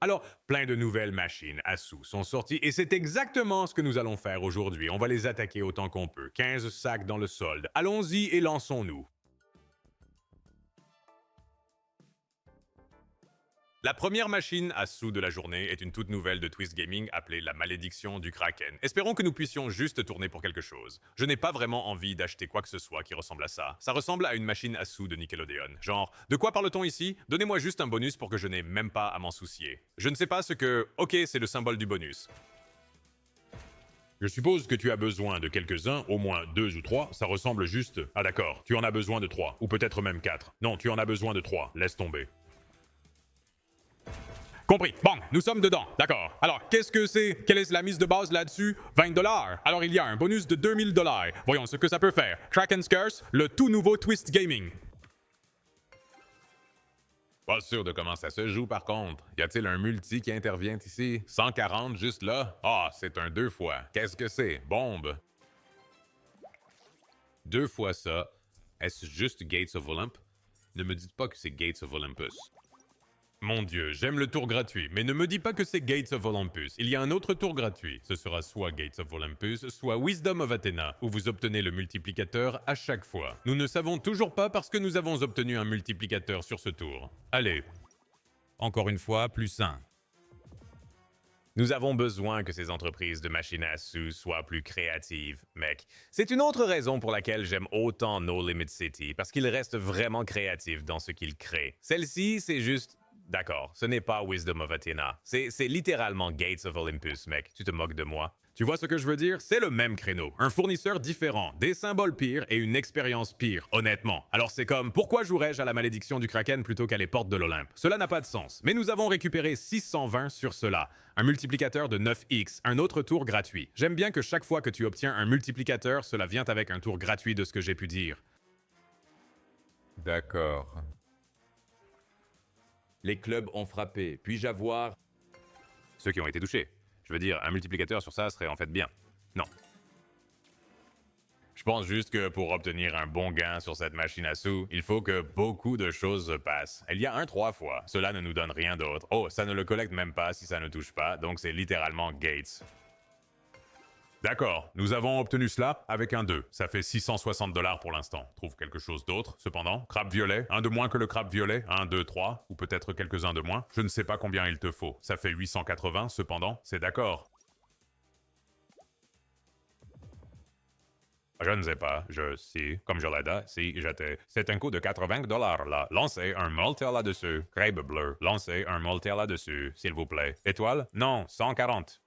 Alors, plein de nouvelles machines à sous sont sorties et c'est exactement ce que nous allons faire aujourd'hui. On va les attaquer autant qu'on peut. 15 sacs dans le solde. Allons-y et lançons-nous. La première machine à sous de la journée est une toute nouvelle de Twist Gaming appelée la malédiction du Kraken. Espérons que nous puissions juste tourner pour quelque chose. Je n'ai pas vraiment envie d'acheter quoi que ce soit qui ressemble à ça. Ça ressemble à une machine à sous de Nickelodeon. Genre, de quoi parle-t-on ici? Donnez-moi juste un bonus pour que je n'ai même pas à m'en soucier. Je ne sais pas ce que... Ok, c'est le symbole du bonus. Je suppose que tu as besoin de quelques-uns, au moins 2 ou 3, ça ressemble juste... Ah d'accord, tu en as besoin de 3, ou peut-être même 4. Non, tu en as besoin de 3, laisse tomber. Compris. Bon, nous sommes dedans. D'accord. Alors, qu'est-ce que c'est? Quelle est la mise de base là-dessus? 20$. Alors, il y a un bonus de 2000$. Voyons ce que ça peut faire. Kraken's Curse, le tout nouveau Twist Gaming. Pas sûr de comment ça se joue par contre. Y a-t-il un multi qui intervient ici? 140 juste là? Ah, c'est un 2 fois. Qu'est-ce que c'est? Bombe. 2 fois ça. Est-ce juste Gates of Olymp? Ne me dites pas que c'est Gates of Olympus. Mon Dieu, j'aime le tour gratuit, mais ne me dis pas que c'est Gates of Olympus. Il y a un autre tour gratuit. Ce sera soit Gates of Olympus, soit Wisdom of Athena, où vous obtenez le multiplicateur à chaque fois. Nous ne savons toujours pas parce que nous avons obtenu un multiplicateur sur ce tour. Allez. Encore une fois, plus 1. Nous avons besoin que ces entreprises de machines à sous soient plus créatives, mec. C'est une autre raison pour laquelle j'aime autant No Limit City, parce qu'ils restent vraiment créatifs dans ce qu'ils créent. Celle-ci, c'est juste... D'accord, ce n'est pas Wisdom of Athena. C'est littéralement Gates of Olympus, mec. Tu te moques de moi. Tu vois ce que je veux dire? C'est le même créneau. Un fournisseur différent, des symboles pires et une expérience pire, honnêtement. Alors c'est comme, pourquoi jouerais-je à la malédiction du Kraken plutôt qu'à les portes de l'Olympe? Cela n'a pas de sens. Mais nous avons récupéré 620 sur cela. Un multiplicateur de 9x, un autre tour gratuit. J'aime bien que chaque fois que tu obtiens un multiplicateur, cela vient avec un tour gratuit de ce que j'ai pu dire. D'accord. Les clubs ont frappé. Puis-je avoir... Ceux qui ont été touchés. Je veux dire, un multiplicateur sur ça serait en fait bien. Non. Je pense juste que pour obtenir un bon gain sur cette machine à sous, il faut que beaucoup de choses se passent. Il y a un 3 fois. Cela ne nous donne rien d'autre. Oh, ça ne le collecte même pas si ça ne touche pas, donc c'est littéralement Gates. D'accord, nous avons obtenu cela avec un 2. Ça fait 660$ pour l'instant. Trouve quelque chose d'autre, cependant. Crabe violet, un de moins que le crabe violet. 1, 2, 3, ou peut-être quelques-uns de moins. Je ne sais pas combien il te faut. Ça fait 880, cependant. C'est d'accord. Je ne sais pas. Si, comme je l'ai dit, si j'étais... C'est un coût de 80$ là. Lancez un multi là-dessus. Crabe bleu. Lancez un multi là-dessus, s'il vous plaît. Étoile? Non, 140.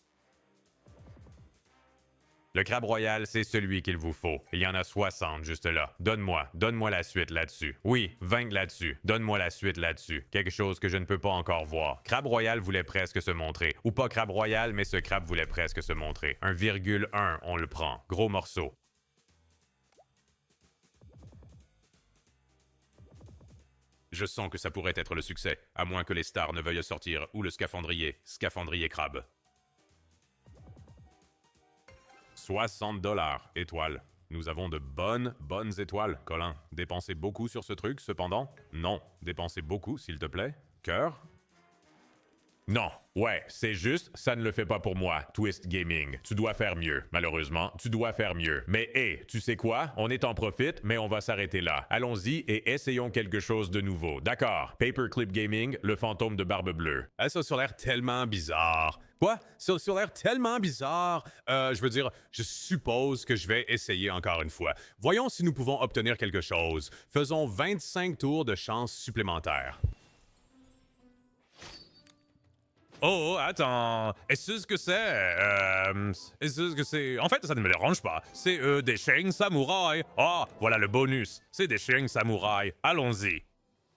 Le crabe royal, c'est celui qu'il vous faut. Il y en a 60 juste là. Donne-moi la suite là-dessus. Oui, 20 là-dessus. Donne-moi la suite là-dessus. Quelque chose que je ne peux pas encore voir. Crabe royal voulait presque se montrer. Ou pas crabe royal, mais ce crabe voulait presque se montrer. 1,1, on le prend. Gros morceau. Je sens que ça pourrait être le succès, à moins que les stars ne veuillent sortir ou le scaphandrier crabe. 60$, étoile. Nous avons de bonnes étoiles, Colin. Dépensez beaucoup sur ce truc, cependant? Non. Dépensez beaucoup, s'il te plaît. Cœur? Non. Ouais, c'est juste, ça ne le fait pas pour moi, Twist Gaming. Tu dois faire mieux, malheureusement. Tu dois faire mieux. Mais hé, tu sais quoi? On est en profit, mais on va s'arrêter là. Allons-y et essayons quelque chose de nouveau. D'accord. Paperclip Gaming, le fantôme de barbe bleue. Ah, ça a l'air tellement bizarre. Quoi? Ça a l'air tellement bizarre. Je veux dire, je suppose que je vais essayer encore une fois. Voyons si nous pouvons obtenir quelque chose. Faisons 25 tours de chance supplémentaires. Oh, attends. Est-ce que c'est... Est-ce que c'est... En fait, ça ne me dérange pas. C'est des chaînes samouraïs. Oh, voilà le bonus. C'est des chaînes samouraïs. Allons-y.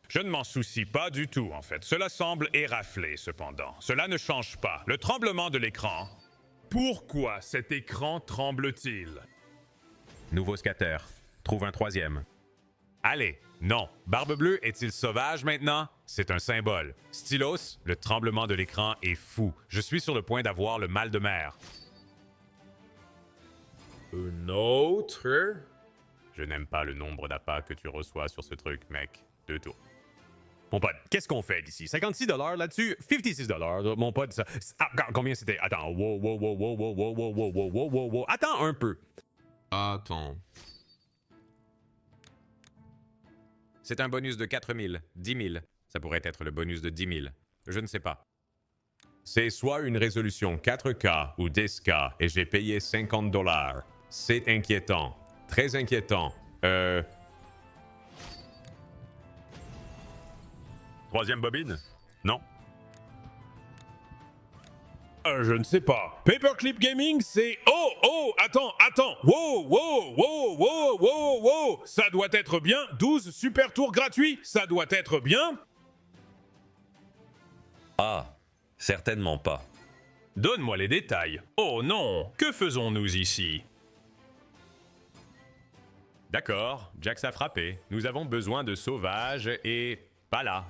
Je ne m'en soucie pas du tout, en fait. Cela semble éraflé, cependant. Cela ne change pas. Le tremblement de l'écran... Pourquoi cet écran tremble-t-il? Nouveau scatter. Trouve un troisième. Allez, non. Barbe Bleue est-il sauvage maintenant? C'est un symbole. Stylos, le tremblement de l'écran est fou. Je suis sur le point d'avoir le mal de mer. Un autre? Je n'aime pas le nombre d'appâts que tu reçois sur ce truc, mec. 2 tours. mon pote, qu'est-ce qu'on fait d'ici? 56 là-dessus, 56 mon pote, ça... combien c'était? Attends, wow. Attends un peu. Attends. C'est un bonus de 4000, 10 000. Ça pourrait être le bonus de 10 000. Je ne sais pas. C'est soit une résolution 4K ou 10K et j'ai payé 50 $. C'est inquiétant. Très inquiétant. Troisième bobine? Non. Je ne sais pas. Paperclip Gaming, c'est... Oh, attends. Wow. Ça doit être bien. 12 super tours gratuits. Ça doit être bien. Ah, certainement pas. Donne-moi les détails. Oh non, que faisons-nous ici? D'accord, Jax a frappé. Nous avons besoin de sauvage et... pas là.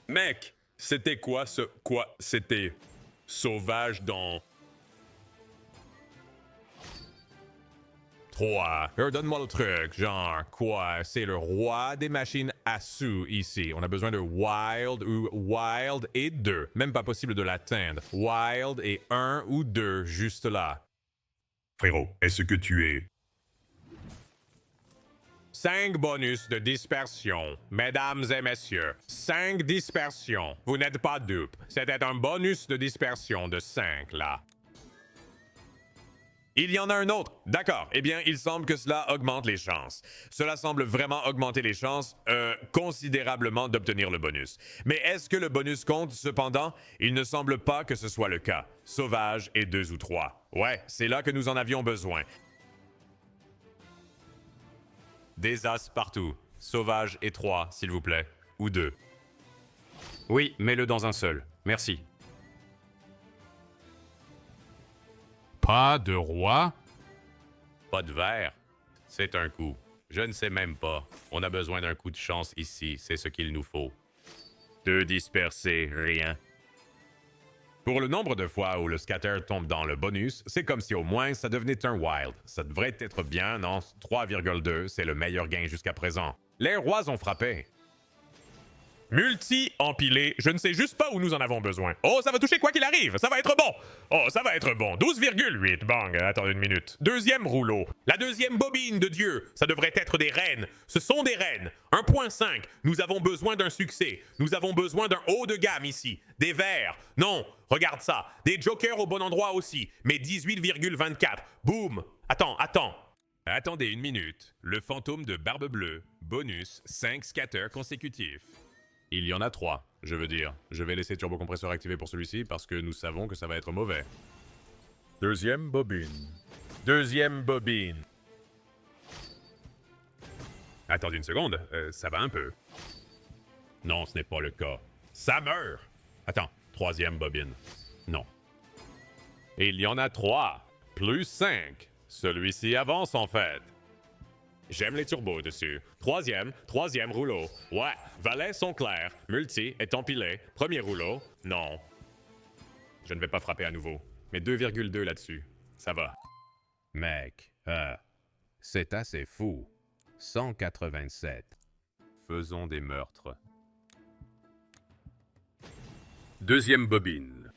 Mec, c'était quoi ce... Quoi? C'était... Sauvage dans... 3. Donne-moi le truc, genre quoi? C'est le roi des machines à sous ici. On a besoin de wild ou wild et 2. Même pas possible de l'atteindre. Wild et 1 ou 2, juste là. Frérot, est-ce que tu es... 5 bonus de dispersion. Mesdames et messieurs, 5 dispersions. Vous n'êtes pas dupes. C'était un bonus de dispersion de 5, là. Il y en a un autre. D'accord. Eh bien, il semble que cela augmente les chances. Cela semble vraiment augmenter les chances considérablement d'obtenir le bonus. Mais est-ce que le bonus compte cependant? Il ne semble pas que ce soit le cas. Sauvage et 2 ou 3. Ouais, c'est là que nous en avions besoin. Des as partout. Sauvage et 3, s'il vous plaît. Ou 2. Oui, mets-le dans un seul. Merci. Pas de roi? Pas de verre. C'est un coup. Je ne sais même pas. On a besoin d'un coup de chance ici. C'est ce qu'il nous faut. 2 dispersés, rien. Pour le nombre de fois où le scatter tombe dans le bonus, c'est comme si au moins ça devenait un wild. Ça devrait être bien, non? 3,2, c'est le meilleur gain jusqu'à présent. Les rois ont frappé. Multi-empilé, je ne sais juste pas où nous en avons besoin. Oh, ça va toucher quoi qu'il arrive, ça va être bon. Oh, ça va être bon, 12,8, bang, attends une minute. Deuxième rouleau, la deuxième bobine de Dieu, ça devrait être des reines. Ce sont des reines. 1.5, nous avons besoin d'un succès. Nous avons besoin d'un haut de gamme ici. Des verts, non, regarde ça. Des jokers au bon endroit aussi, mais 18,24. Boum, attends. Attendez une minute. Le fantôme de Barbe Bleue, bonus, 5 scatters consécutifs. Il y en a 3, je veux dire. Je vais laisser turbocompresseur activé pour celui-ci parce que nous savons que ça va être mauvais. Deuxième bobine. Attendez une seconde, ça va un peu. Non, ce n'est pas le cas. Ça meurt! Attends, troisième bobine. Non. Et il y en a 3, plus 5. Celui-ci avance en fait. J'aime les turbos dessus. Troisième rouleau. Ouais, valets sont clairs. Multi est empilé. Premier rouleau, non. Je ne vais pas frapper à nouveau. Mais 2,2 là-dessus. Ça va. Mec, c'est assez fou. 187. Faisons des meurtres. Deuxième bobine.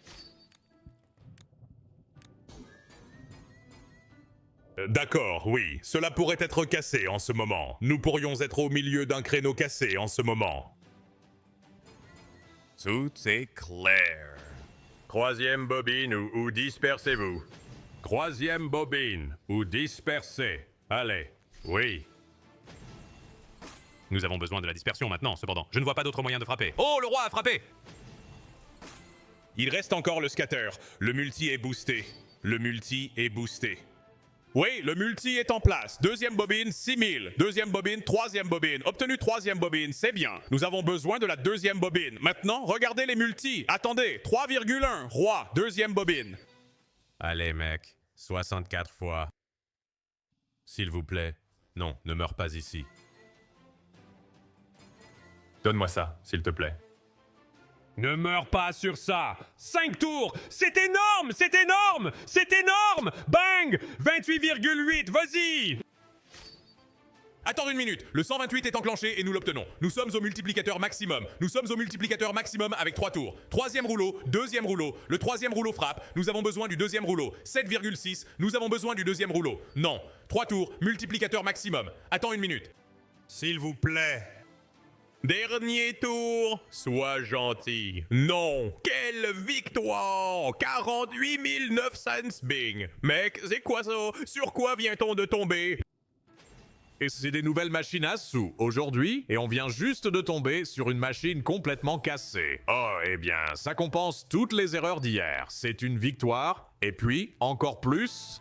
D'accord, oui. Cela pourrait être cassé en ce moment. Nous pourrions être au milieu d'un créneau cassé en ce moment. Tout est clair. Troisième bobine ou dispersez-vous. Troisième bobine ou dispersez. Allez, oui. Nous avons besoin de la dispersion maintenant, cependant. Je ne vois pas d'autre moyen de frapper. Oh, le roi a frappé! Il reste encore le scatter. Le multi est boosté. Oui, le multi est en place. Deuxième bobine, 6000. Deuxième bobine, troisième bobine. Obtenu troisième bobine, c'est bien. Nous avons besoin de la deuxième bobine. Maintenant, regardez les multis. Attendez, 3,1. Roi, deuxième bobine. Allez, mec. 64 fois. S'il vous plaît. Non, ne meurs pas ici. Donne-moi ça, s'il te plaît. Ne meurs pas sur ça! 5 tours! C'est énorme! C'est énorme! C'est énorme! Bang! 28,8, vas-y! Attends une minute, le 128 est enclenché et nous l'obtenons. Nous sommes au multiplicateur maximum. Nous sommes au multiplicateur maximum avec 3 tours. Troisième rouleau, deuxième rouleau. Le troisième rouleau frappe. Nous avons besoin du deuxième rouleau. 7,6. Nous avons besoin du deuxième rouleau. Non. 3 tours, multiplicateur maximum. Attends une minute. S'il vous plaît. Dernier tour. Sois gentil. Non. Quelle victoire. 48 900 Bing. Mec, c'est quoi ça? Sur quoi vient-on de tomber? Et c'est des nouvelles machines à sous aujourd'hui, et on vient juste de tomber sur une machine complètement cassée. Oh, eh bien, ça compense toutes les erreurs d'hier. C'est une victoire, et puis, encore plus...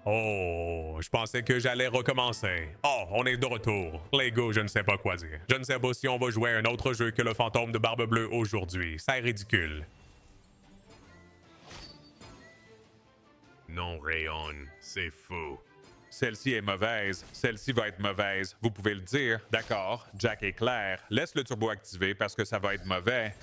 Oh, je pensais que j'allais recommencer. Oh, on est de retour. Les gars, je ne sais pas quoi dire. Je ne sais pas si on va jouer à un autre jeu que le fantôme de Barbe Bleue aujourd'hui. C'est ridicule. Non, Rayon, c'est faux. Celle-ci est mauvaise, celle-ci va être mauvaise, vous pouvez le dire. D'accord, Jack est clair. Laisse le turbo activé parce que ça va être mauvais.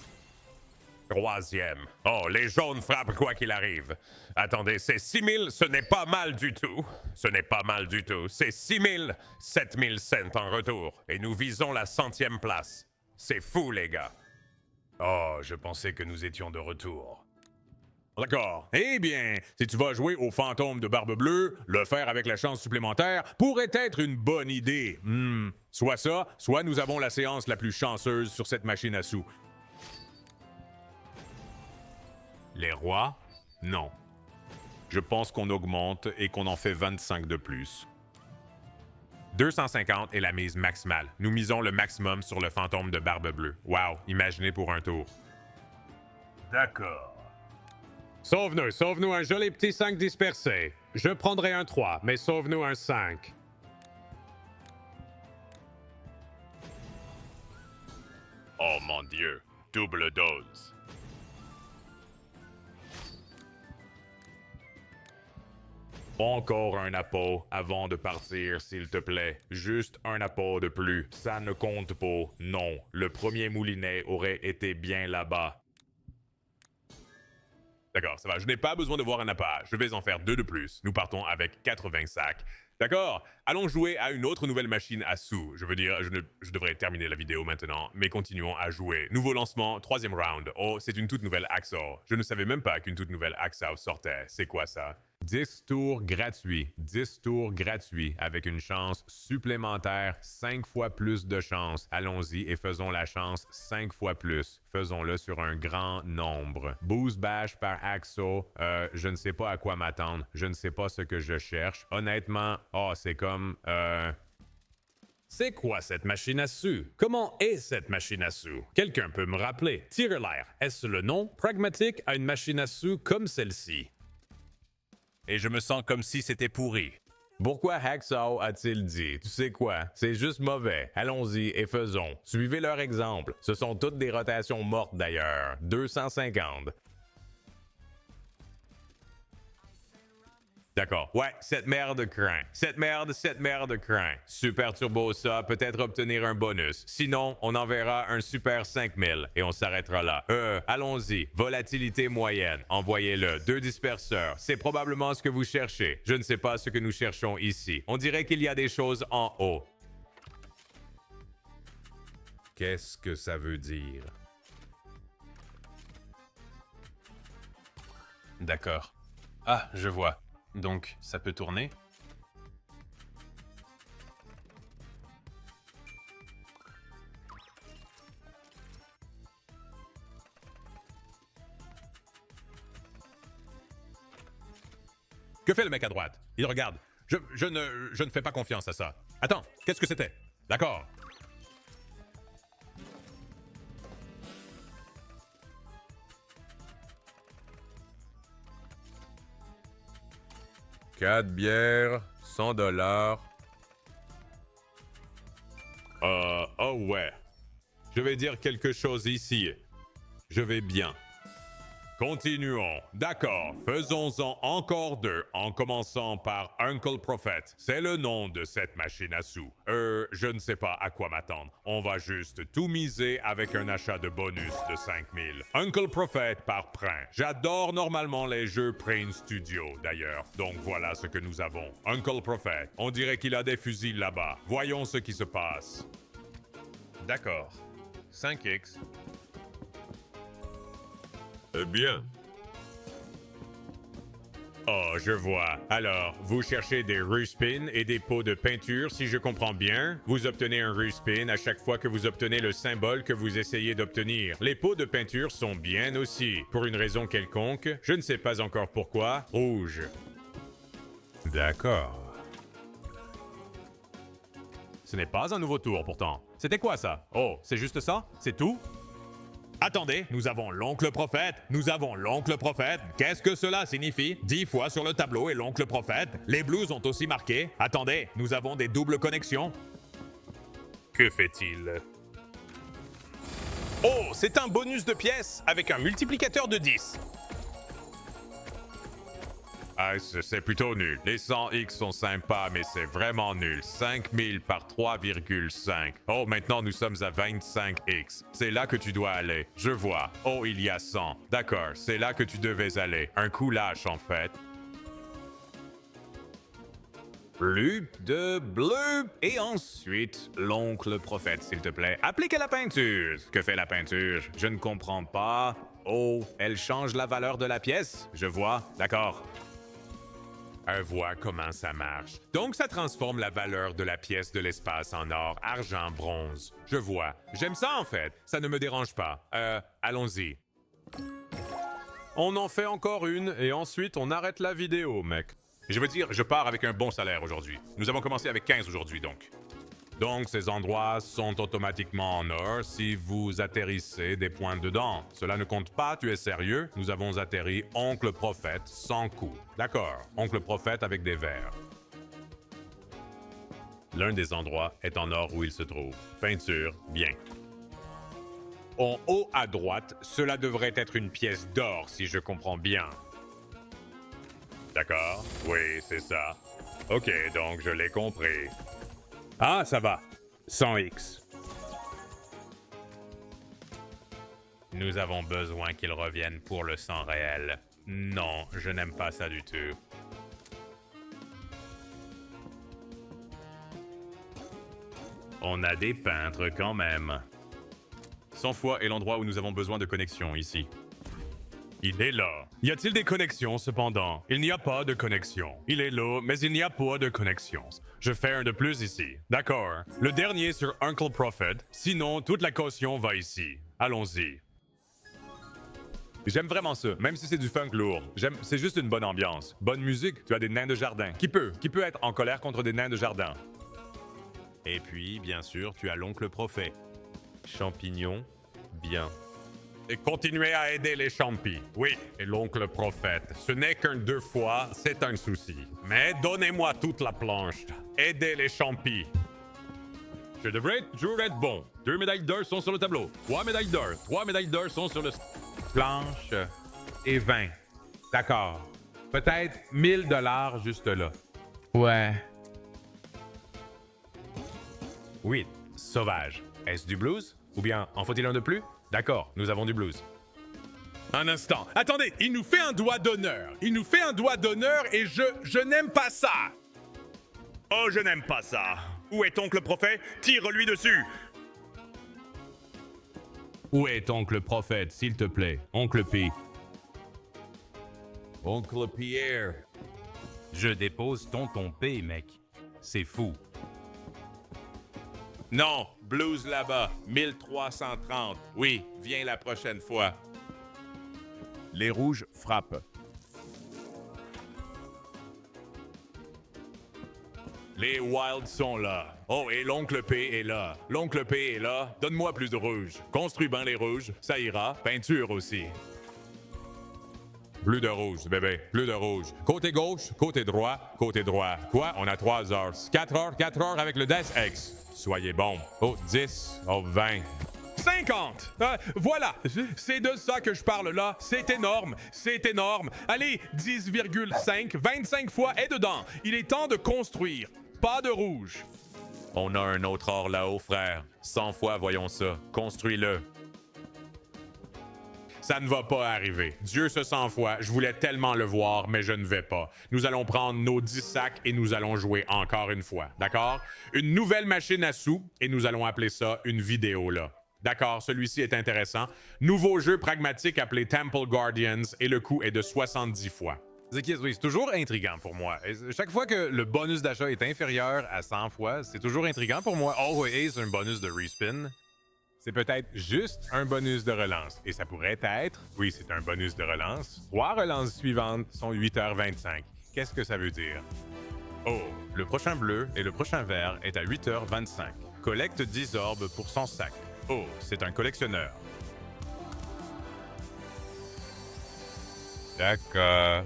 Troisième. Oh, les jaunes frappent quoi qu'il arrive. Attendez, c'est 6000, ce n'est pas mal du tout. Ce n'est pas mal du tout. C'est 6000, 7000 cents en retour. Et nous visons la 100e place. C'est fou, les gars. Oh, je pensais que nous étions de retour. D'accord. Eh bien, si tu vas jouer au fantôme de Barbe Bleue, le faire avec la chance supplémentaire pourrait être une bonne idée. Soit ça, soit nous avons la séance la plus chanceuse sur cette machine à sous. Les rois? Non. Je pense qu'on augmente et qu'on en fait 25 de plus. 250 est la mise maximale. Nous misons le maximum sur le fantôme de Barbe Bleue. Wow, imaginez pour un tour. D'accord. Sauve-nous un joli petit 5 dispersé. Je prendrai un 3, mais sauve-nous un 5. Oh mon Dieu, double dose. Encore un appât avant de partir, s'il te plaît. Juste un appât de plus. Ça ne compte pas. Non, le premier moulinet aurait été bien là-bas. D'accord, ça va. Je n'ai pas besoin de voir un appât. Je vais en faire 2 de plus. Nous partons avec 80 sacs. D'accord, allons jouer à une autre nouvelle machine à sous. Je veux dire, je devrais terminer la vidéo maintenant, mais continuons à jouer. Nouveau lancement, 3e round. Oh, c'est une toute nouvelle Axor. Je ne savais même pas qu'une toute nouvelle Axor sortait. C'est quoi ça? 10 tours gratuits. 10 tours gratuits avec une chance supplémentaire, 5 fois plus de chance. Allons-y et faisons la chance 5 fois plus. Faisons-le sur un grand nombre. Boost bash par Axo. Je ne sais pas à quoi m'attendre. Je ne sais pas ce que je cherche. Honnêtement, c'est comme... C'est quoi cette machine à sous? Comment est cette machine à sous? Quelqu'un peut me rappeler. Tirelaire, est-ce le nom pragmatique à une machine à sous comme celle-ci? Et je me sens comme si c'était pourri. Pourquoi Hacksaw a-t-il dit? Tu sais quoi? C'est juste mauvais. Allons-y et faisons. Suivez leur exemple. Ce sont toutes des rotations mortes d'ailleurs. 250. D'accord. Ouais, cette merde craint. Cette merde craint. Super turbo ça, peut-être obtenir un bonus. Sinon, on enverra un super 5000 et on s'arrêtera là. Allons-y. Volatilité moyenne. Envoyez-le. 2 disperseurs. C'est probablement ce que vous cherchez. Je ne sais pas ce que nous cherchons ici. On dirait qu'il y a des choses en haut. Qu'est-ce que ça veut dire? D'accord. Ah, je vois. Donc, ça peut tourner? Que fait le mec à droite? Il regarde. Je ne fais pas confiance à ça. Attends, qu'est-ce que c'était? D'accord. « 4 bières, 100 $. Oh ouais. Je vais dire quelque chose ici. Je vais bien. Continuons. D'accord, faisons-en encore deux, en commençant par Uncle Prophet. C'est le nom de cette machine à sous. Je ne sais pas à quoi m'attendre. On va juste tout miser avec un achat de bonus de 5000. Uncle Prophet par Prince. J'adore normalement les jeux Prince Studio, d'ailleurs. Donc voilà ce que nous avons. Uncle Prophet. On dirait qu'il a des fusils là-bas. Voyons ce qui se passe. D'accord. 5x. Bien. Oh, je vois. Alors, vous cherchez des ruspins et des pots de peinture, si je comprends bien. Vous obtenez un ruspin à chaque fois que vous obtenez le symbole que vous essayez d'obtenir. Les pots de peinture sont bien aussi. Pour une raison quelconque, je ne sais pas encore pourquoi, rouge. D'accord. Ce n'est pas un nouveau tour, pourtant. C'était quoi, ça? Oh, c'est juste ça? C'est tout? Attendez, nous avons l'oncle prophète. Nous avons l'oncle prophète. Qu'est-ce que cela signifie? 10 fois sur le tableau et l'oncle prophète. Les blues ont aussi marqué. Attendez, nous avons des doubles connexions. Que fait-il? Oh, c'est un bonus de pièces avec un multiplicateur de 10. Ah, c'est plutôt nul. Les 100x sont sympas, mais c'est vraiment nul. 5000 par 3,5. Oh, maintenant nous sommes à 25x. C'est là que tu dois aller. Je vois. Oh, il y a 100. D'accord, c'est là que tu devais aller. Un coup lâche, en fait. Plus de bleu. Et ensuite, l'oncle prophète, s'il te plaît. Appliquez la peinture. Que fait la peinture? Je ne comprends pas. Oh, elle change la valeur de la pièce. Je vois. D'accord. Vois comment ça marche. Donc, ça transforme la valeur de la pièce de l'espace en or, argent, bronze. Je vois. J'aime ça, en fait. Ça ne me dérange pas. Allons-y. On en fait encore une et ensuite on arrête la vidéo, mec. Je veux dire, je pars avec un bon salaire aujourd'hui. Nous avons commencé avec 15 aujourd'hui, donc. Donc, ces endroits sont automatiquement en or si vous atterrissez des points dedans. Cela ne compte pas, tu es sérieux? Nous avons atterri Oncle Prophète sans coup. D'accord, Oncle Prophète avec des verres. L'un des endroits est en or où il se trouve. Peinture, bien. En haut à droite, cela devrait être une pièce d'or, si je comprends bien. D'accord, oui, c'est ça. Ok, donc je l'ai compris. Ah, ça va. 100x. Nous avons besoin qu'il revienne pour le sang réel. Non, je n'aime pas ça du tout. On a des peintres quand même. 100 fois est l'endroit où nous avons besoin de connexion ici. Il est là. Y a-t-il des connexions cependant? Il n'y a pas de connexion. Il est là, mais il n'y a pas de connexion. Je fais un de plus ici. D'accord. Le dernier sur Uncle Prophet. Sinon, toute la caution va ici. Allons-y. J'aime vraiment ça, même si c'est du funk lourd. C'est juste une bonne ambiance. Bonne musique, tu as des nains de jardin. Qui peut être en colère contre des nains de jardin? Et puis, bien sûr, tu as l'oncle Prophet. Champignons, bien. Et continuez à aider les champis. Oui, et l'oncle prophète. Ce n'est qu'un 2 fois, c'est un souci. Mais donnez-moi toute la planche. Aidez les champis. Je devrais toujours être bon. 2 médailles d'or sont sur le tableau. 3 médailles d'or. 3 médailles d'or sont sur le... Planche et 20. D'accord. Peut-être 1000 $ juste là. Ouais. 8. Sauvage. Est-ce du blues? Ou bien en faut-il un de plus? D'accord, nous avons du blues. Un instant. Attendez, il nous fait un doigt d'honneur. Il nous fait un doigt d'honneur et je n'aime pas ça. Oh, je n'aime pas ça. Où est oncle prophète? Tire-lui dessus. Où est oncle prophète, s'il te plaît? Oncle P. Oncle Pierre. Je dépose tonton P, mec. C'est fou. Non, blues là-bas, 1330. Oui, viens la prochaine fois. Les rouges frappent. Les Wilds sont là. Oh, et l'oncle P est là. L'oncle P est là. Donne-moi plus de rouge. Construis bien les rouges. Ça ira. Peinture aussi. Plus de rouge, bébé. Plus de rouge. Côté gauche, côté droit, côté droit. Quoi? On a 3 heures. 4 heures avec le Death X. Soyez bon. Oh, 10. Oh, 20. 50. Voilà, c'est de ça que je parle là. C'est énorme, c'est énorme. Allez, 10,5, 25 fois est dedans. Il est temps de construire. Pas de rouge. On a un autre or là-haut, frère. 100 fois, voyons ça. Construis-le. Ça ne va pas arriver. Dieu se 100 fois. Je voulais tellement le voir, mais je ne vais pas. Nous allons prendre nos 10 sacs et nous allons jouer encore une fois. D'accord? Une nouvelle machine à sous et nous allons appeler ça une vidéo là. D'accord, celui-ci est intéressant. Nouveau jeu pragmatique appelé Temple Guardians et le coût est de 70 fois. Zekis, oui, c'est toujours intriguant pour moi. Et chaque fois que le bonus d'achat est inférieur à 100 fois, c'est toujours intriguant pour moi. Oh oui, c'est un bonus de respin. C'est peut-être juste un bonus de relance. Et ça pourrait être, oui, c'est un bonus de relance. 3 relances suivantes sont 8h25. Qu'est-ce que ça veut dire? Oh, le prochain bleu et le prochain vert est à 8h25. Collecte 10 orbes pour son sac. Oh, c'est un collectionneur. D'accord.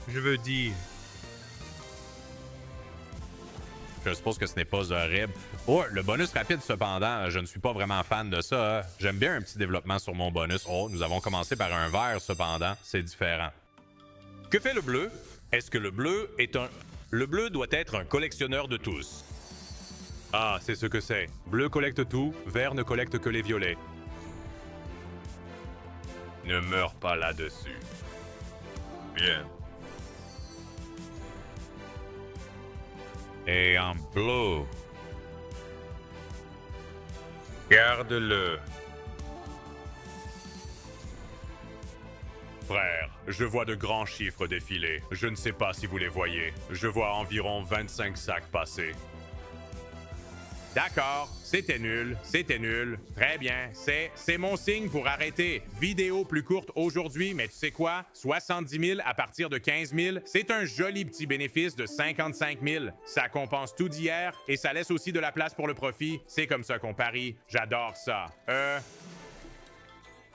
Je veux dire. Je suppose que ce n'est pas horrible. Oh, le bonus rapide, cependant, je ne suis pas vraiment fan de ça. Hein. J'aime bien un petit développement sur mon bonus. Oh, nous avons commencé par un vert, cependant. C'est différent. Que fait le bleu? Est-ce que le bleu est un... Le bleu doit être un collectionneur de tous. Ah, c'est ce que c'est. Bleu collecte tout, vert ne collecte que les violets. Ne meurs pas là-dessus. Bien. Et en bleu. Garde-le. Frère, je vois de grands chiffres défiler. Je ne sais pas si vous les voyez. Je vois environ 25 sacs passer. D'accord, c'était nul, c'était nul. Très bien, c'est mon signe pour arrêter. Vidéo plus courte aujourd'hui, mais tu sais quoi? 70 000 à partir de 15 000, c'est un joli petit bénéfice de 55 000. Ça compense tout d'hier et ça laisse aussi de la place pour le profit. C'est comme ça qu'on parie. J'adore ça.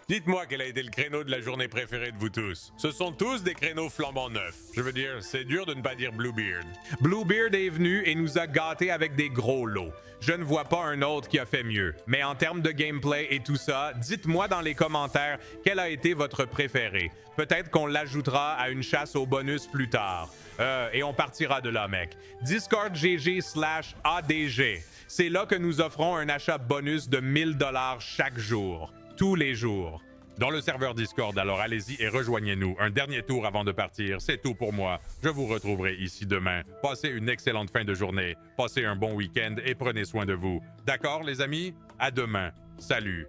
Dites-moi quel a été le créneau de la journée préférée de vous tous. Ce sont tous des créneaux flambant neufs. Je veux dire, c'est dur de ne pas dire Bluebeard. Bluebeard est venu et nous a gâtés avec des gros lots. Je ne vois pas un autre qui a fait mieux. Mais en termes de gameplay et tout ça, dites-moi dans les commentaires quel a été votre préféré. Peut-être qu'on l'ajoutera à une chasse au bonus plus tard. Et on partira de là, mec. Discord GG/ADG. C'est là que nous offrons un achat bonus de 1000 $ chaque jour. Tous les jours. Dans le serveur Discord, alors allez-y et rejoignez-nous. Un dernier tour avant de partir, c'est tout pour moi. Je vous retrouverai ici demain. Passez une excellente fin de journée, passez un bon week-end et prenez soin de vous. D'accord les amis? À demain. Salut.